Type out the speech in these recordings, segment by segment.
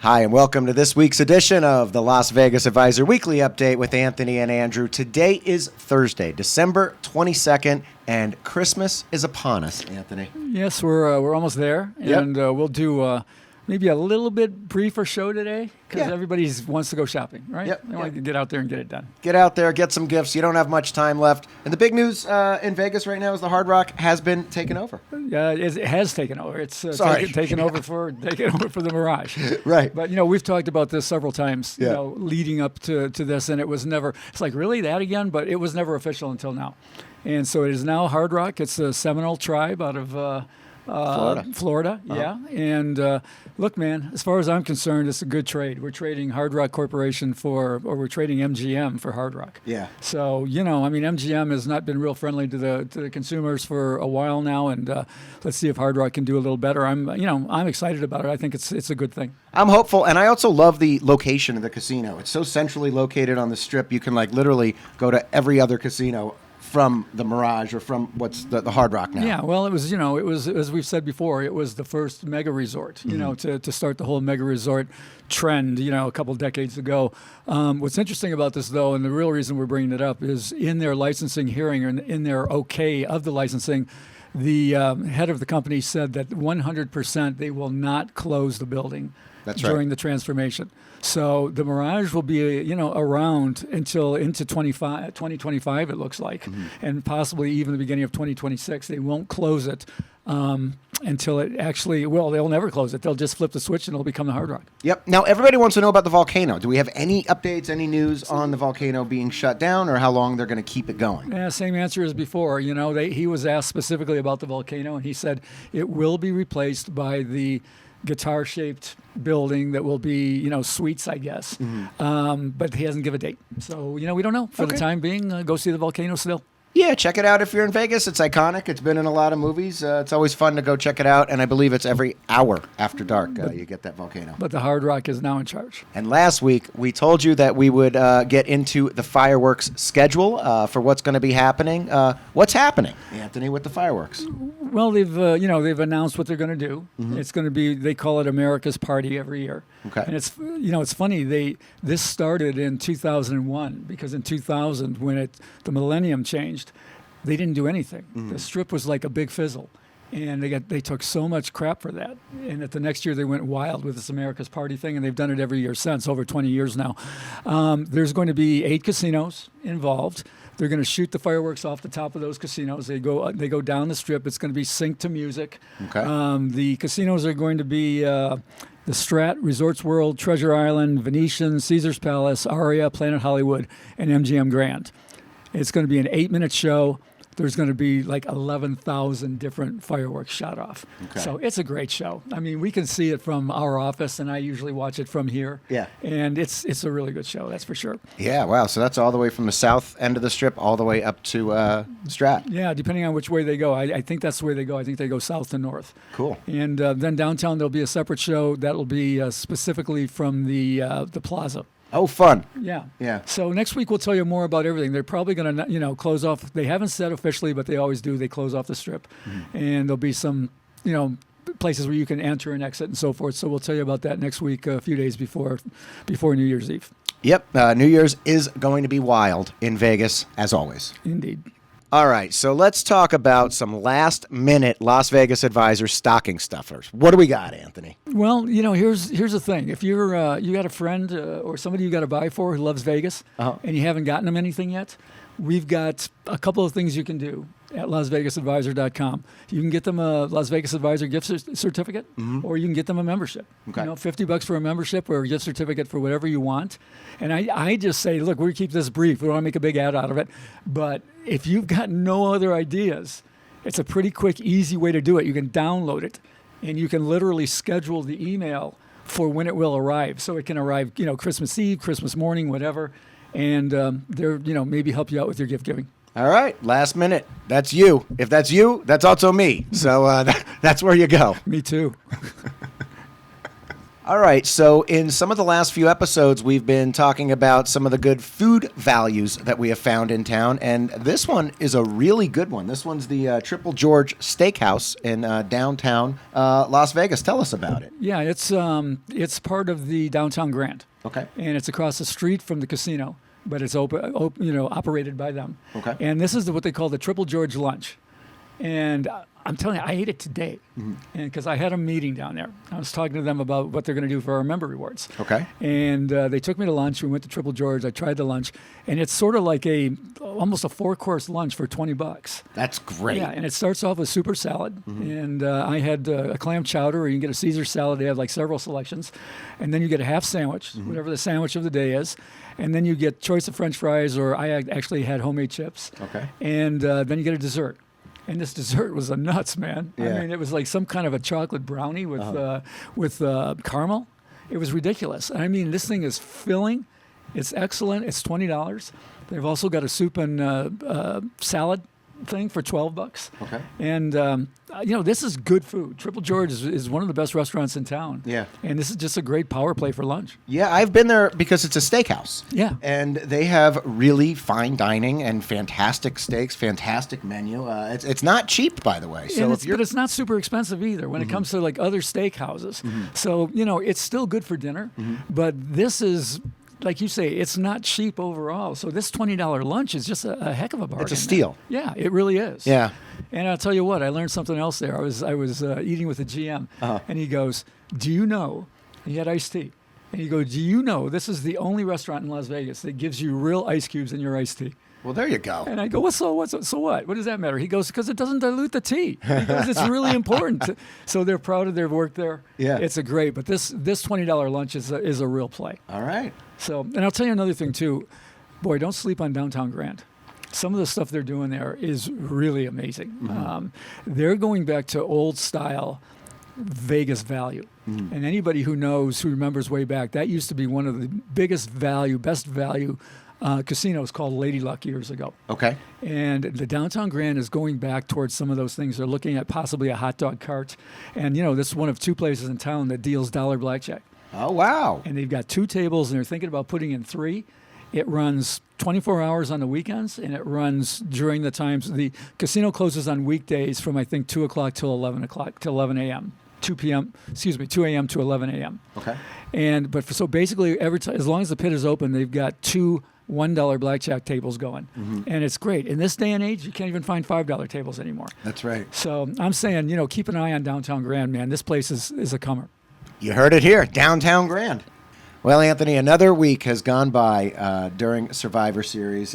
Hi, and welcome to this week's edition of the Las Vegas Advisor Weekly Update with Anthony and Andrew. Today is Thursday, December 22nd, and Christmas is upon us, Anthony. Yes, we're almost there, and we'll do maybe a little bit briefer show today because everybody wants to go shopping, right? Yep. They want to get out there and get it done. Get out there, get some gifts. You don't have much time left. And the big news in Vegas right now is the Hard Rock has been taken over. It has taken over. It's taken over for the Mirage. Right. But, we've talked about this several times, leading up to this, and it was never, it's like, really, that again? But it was never official until now. And so it is now Hard Rock. It's a Seminole tribe out of Florida, And look, man, as far as I'm concerned, it's a good trade. We're trading Hard Rock Corporation we're trading MGM for Hard Rock. Yeah. So, MGM has not been real friendly to the consumers for a while now, and let's see if Hard Rock can do a little better. I'm excited about it. I think it's a good thing. I'm hopeful, and I also love the location of the casino. It's so centrally located on the Strip. You can literally go to every other casino from the Mirage or from what's the Hard Rock now. Yeah, well, it was, as we've said before, it was the first mega resort, to start the whole mega resort trend, a couple decades ago. What's interesting about this, though, and the real reason we're bringing it up is in their licensing hearing, or in their okay of the licensing, the head of the company said that 100% they will not close the building during the transformation. So the Mirage will be, around until into 2025, it looks like, and possibly even the beginning of 2026. They won't close it until it actually, they'll never close it. They'll just flip the switch and it'll become the Hard Rock. Yep. Now, everybody wants to know about the volcano. Do we have any updates, any news on the volcano being shut down or how long they're going to keep it going? Yeah, same answer as before. He was asked specifically about the volcano, and he said it will be replaced by the guitar-shaped building that will be, suites, I guess. But he hasn't given a date. So, we don't know. For the time being, go see the volcano still. Yeah, check it out if you're in Vegas. It's iconic. It's been in a lot of movies. It's always fun to go check it out. And I believe it's every hour after dark you get that volcano. But the Hard Rock is now in charge. And last week, we told you that we would get into the fireworks schedule for what's going to be happening. What's happening, Anthony, with the fireworks? Well, they've announced what they're going to do. It's going to be, they call it America's Party every year. Okay. And it's, it's funny. This started in 2001 because in 2000, when the millennium changed, they didn't do anything. The Strip was like a big fizzle, and they took so much crap for that. And at the next year, they went wild with this America's Party thing, and they've done it every year since, over 20 years now. There's going to be 8 casinos involved. They're going to shoot the fireworks off the top of those casinos. They go down the Strip. It's going to be synced to music. Okay. The casinos are going to be the Strat, Resorts World, Treasure Island, Venetian, Caesars Palace, Aria, Planet Hollywood, and MGM Grand. It's going to be an 8-minute show. There's going to be 11,000 different fireworks shot off. Okay. So it's a great show. I mean, we can see it from our office, and I usually watch it from here. Yeah. And it's a really good show, that's for sure. Yeah, wow. So that's all the way from the south end of the Strip all the way up to Strat. Yeah, depending on which way they go. I think that's the way they go. I think they go south to north. Cool. And then downtown there'll be a separate show that will be specifically from the plaza. Oh, fun. Yeah. Yeah. So next week we'll tell you more about everything. They're probably going to, close off. They haven't said officially, but they always do. They close off the Strip. And there'll be some, places where you can enter and exit and so forth. So we'll tell you about that next week, a few days before New Year's Eve. Yep. New Year's is going to be wild in Vegas, as always. Indeed. All right, so let's talk about some last-minute Las Vegas Advisor stocking stuffers. What do we got, Anthony? Well, here's the thing. If you're you got a friend or somebody you got to buy for who loves Vegas, and you haven't gotten them anything yet, we've got a couple of things you can do at LasVegasAdvisor.com. You can get them a Las Vegas Advisor gift certificate, or you can get them a membership. Okay. $50 for a membership or a gift certificate for whatever you want. And I just say, look, we keep this brief. We don't want to make a big ad out of it. But if you've got no other ideas, it's a pretty quick, easy way to do it. You can download it, and you can literally schedule the email for when it will arrive. So it can arrive, Christmas Eve, Christmas morning, whatever. And they're, maybe help you out with your gift giving. All right, last minute. That's you. If that's you, that's also me. So that's where you go. Me too. All right, so in some of the last few episodes, we've been talking about some of the good food values that we have found in town, and this one is a really good one. This one's the Triple George Steakhouse in downtown Las Vegas. Tell us about it. Yeah, it's part of the Downtown Grand. Okay. And it's across the street from the casino, but it's operated by them. Okay. And this is what they call the Triple George Lunch. And I'm telling you, I ate it today, and because I had a meeting down there. I was talking to them about what they're going to do for our member rewards. Okay. And they took me to lunch. We went to Triple George. I tried the lunch, and it's sort of like almost a 4-course lunch for $20. That's great. Yeah, and it starts off with super salad, and I had a clam chowder, or you can get a Caesar salad. They have like several selections, and then you get a half sandwich, whatever the sandwich of the day is, and then you get choice of French fries, or I actually had homemade chips. Okay. And then you get a dessert. And this dessert was a nuts, man. Yeah. I mean, it was like some kind of a chocolate brownie with caramel. It was ridiculous. I mean, this thing is filling. It's excellent. It's $20. They've also got a soup and salad thing for $12. Okay. And this is good food. Triple George is one of the best restaurants in town. Yeah. And this is just a great power play for lunch. Yeah, I've been there because it's a steakhouse. Yeah. And they have really fine dining and fantastic steaks, fantastic menu. It's not cheap, by the way. So but it's not super expensive either when it comes to like other steakhouses. So, it's still good for dinner, but this is, like you say, it's not cheap overall. So this $20 lunch is just a heck of a bargain. It's a steal. Yeah, it really is. Yeah. And I'll tell you what, I learned something else there. I was eating with a GM, and he goes, "Do you know?" He had iced tea, and he goes, "Do you know this is the only restaurant in Las Vegas that gives you real ice cubes in your iced tea?" Well, there you go. And I go, so what? What does that matter? He goes, because it doesn't dilute the tea. He goes, it's really important. So they're proud of their work there. Yeah. It's a great, but this $20 lunch is a real play. All right. So, and I'll tell you another thing too. Boy, don't sleep on Downtown Grand. Some of the stuff they're doing there is really amazing. They're going back to old style Vegas value. And anybody who remembers way back, that used to be one of the best value casinos called Lady Luck years ago. Okay. And the Downtown Grand is going back towards some of those things. They're looking at possibly a hot dog cart. And, this is one of 2 places in town that deals dollar blackjack. Oh, wow. And they've got 2 tables, and they're thinking about putting in 3. It runs 24 hours on the weekends, and it runs during the times. The casino closes on weekdays from, I think, 2 o'clock till 11 o'clock, till 11 a.m. 2 a.m. to 11 a.m. Okay. So basically, every time, as long as the pit is open, they've got 2 $1 blackjack tables going. And it's great. In this day and age, you can't even find $5 tables anymore. That's right. So I'm saying, keep an eye on Downtown Grand, man. This place is a comer. You heard it here, Downtown Grand. Well, Anthony, another week has gone by during Survivor Series.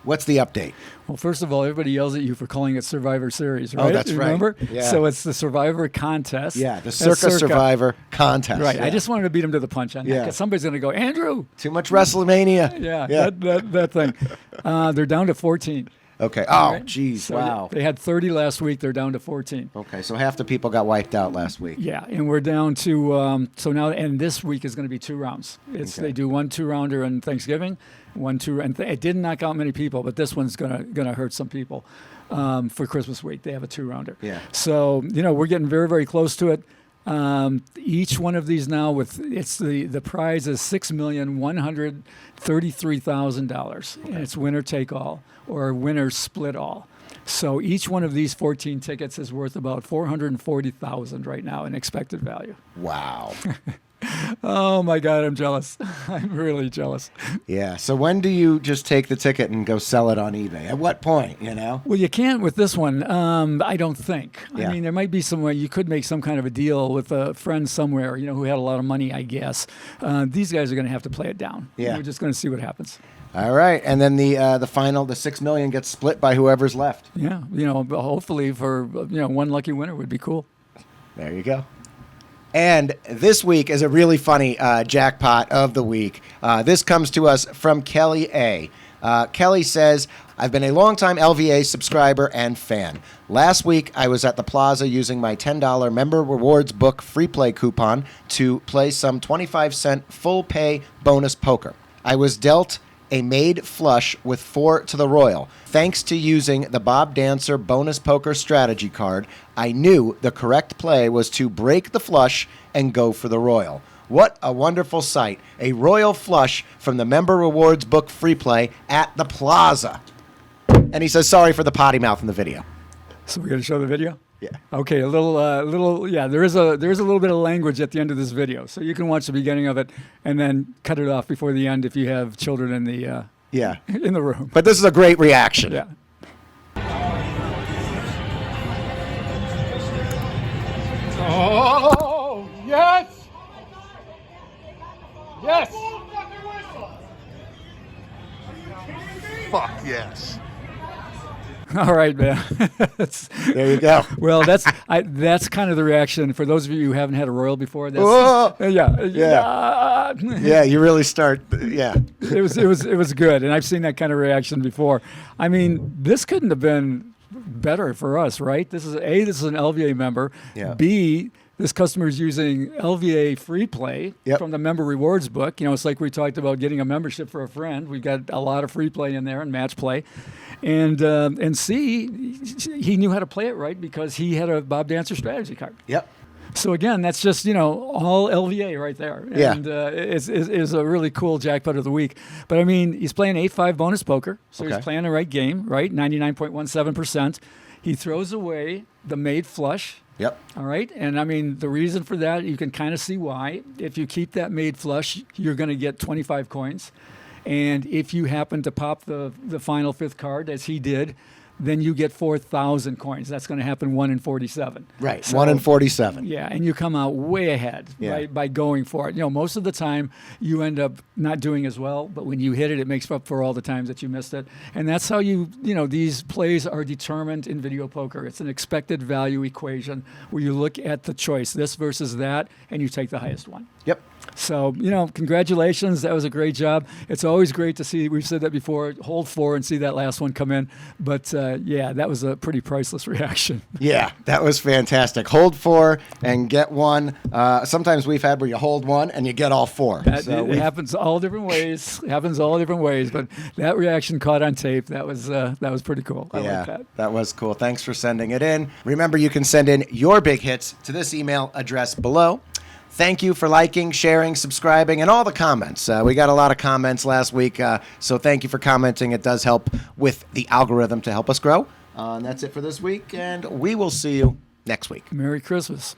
What's the update? Well, first of all, everybody yells at you for calling it Survivor Series, right? Oh, that's right. Remember? Yeah. So it's the Survivor contest. Yeah, the CIRCA Survivor contest. Right. Yeah. I just wanted to beat him to the punch on that. Yeah. 'Cause somebody's going to go, Andrew. Too much WrestleMania. Yeah. That thing. They're down to 14. Okay. Oh, Right? geez. So wow. They had 30 last week. They're down to 14. Okay, so half the people got wiped out last week. Yeah, and we're down to so now, and this week is going to be 2 rounds. They do 1 2-rounder on Thanksgiving, 1 2, and it didn't knock out many people, but this one's gonna hurt some people for Christmas week. They have a 2-rounder. Yeah. So we're getting very, very close to it. Each one of these now the prize is $6,133,000, and it's winner take all or winner split all. So each one of these 14 tickets is worth about $440,000 right now in expected value. Wow. Oh my God, I'm jealous. I'm really jealous. Yeah. So when do you just take the ticket and go sell it on eBay? At what point, Well, you can't with this one, I don't think. Yeah. I mean, there might be some way you could make some kind of a deal with a friend somewhere, who had a lot of money, I guess. These guys are going to have to play it down. Yeah. We're just going to see what happens. All right. And then the final, the $6 million gets split by whoever's left. Yeah. Hopefully for, one lucky winner would be cool. There you go. And this week is a really funny jackpot of the week. This comes to us from Kelly A. Kelly says, I've been a longtime LVA subscriber and fan. Last week, I was at the plaza using my $10 member rewards book free play coupon to play some 25-cent full pay bonus poker. I was dealt a made flush with 4 to the Royal. Thanks to using the Bob Dancer bonus poker strategy card, I knew the correct play was to break the flush and go for the Royal. What a wonderful sight. A royal flush from the member rewards book free play at the Plaza. And he says sorry for the potty mouth in the video. So we're going to show the video? Yeah. Okay, a little. Yeah, there is a little bit of language at the end of this video, so you can watch the beginning of it and then cut it off before the end if you have children in the in the room. But this is a great reaction. Yeah. Oh yes, yes. Fuck yes. All right, man. There you go. Well, that's kind of the reaction for those of you who haven't had a royal before. Whoa. Yeah. Yeah, you really start. Yeah. It was good, and I've seen that kind of reaction before. I mean, this couldn't have been better for us, right? This is an LVA member. Yeah. B, this customer is using LVA free play from the member rewards book. You know, it's like we talked about getting a membership for a friend. We've got a lot of free play in there and match play. And C, he knew how to play it right because he had a Bob Dancer strategy card. Yep. So again, that's just, all LVA right there. Yeah. And is a really cool jackpot of the week. But I mean, he's playing 8-5 bonus poker. So he's playing the right game, right? 99.17%. He throws away the made flush. Yep. All right. And I mean, the reason for that, you can kind of see why. If you keep that made flush, you're going to get 25 coins. And if you happen to pop the final fifth card, as he did, then you get 4,000 coins. That's going to happen 1 in 47. Right. So, 1 in 47. Yeah. And you come out way ahead by going for it. Most of the time you end up not doing as well, but when you hit it, it makes up for all the times that you missed it. And that's how these plays are determined in video poker. It's an expected value equation where you look at the choice, this versus that, and you take the highest one. Yep. So, congratulations. That was a great job. It's always great to see, we've said that before, hold 4 and see that last one come in. But, that was a pretty priceless reaction. Yeah, that was fantastic. Hold 4 and get 1. Sometimes we've had where you hold 1 and you get all 4. It happens all different ways. But that reaction caught on tape. That was pretty cool. I like that. That was cool. Thanks for sending it in. Remember, you can send in your big hits to this email address below. Thank you for liking, sharing, subscribing, and all the comments. We got a lot of comments last week, so thank you for commenting. It does help with the algorithm to help us grow. And that's it for this week, and we will see you next week. Merry Christmas.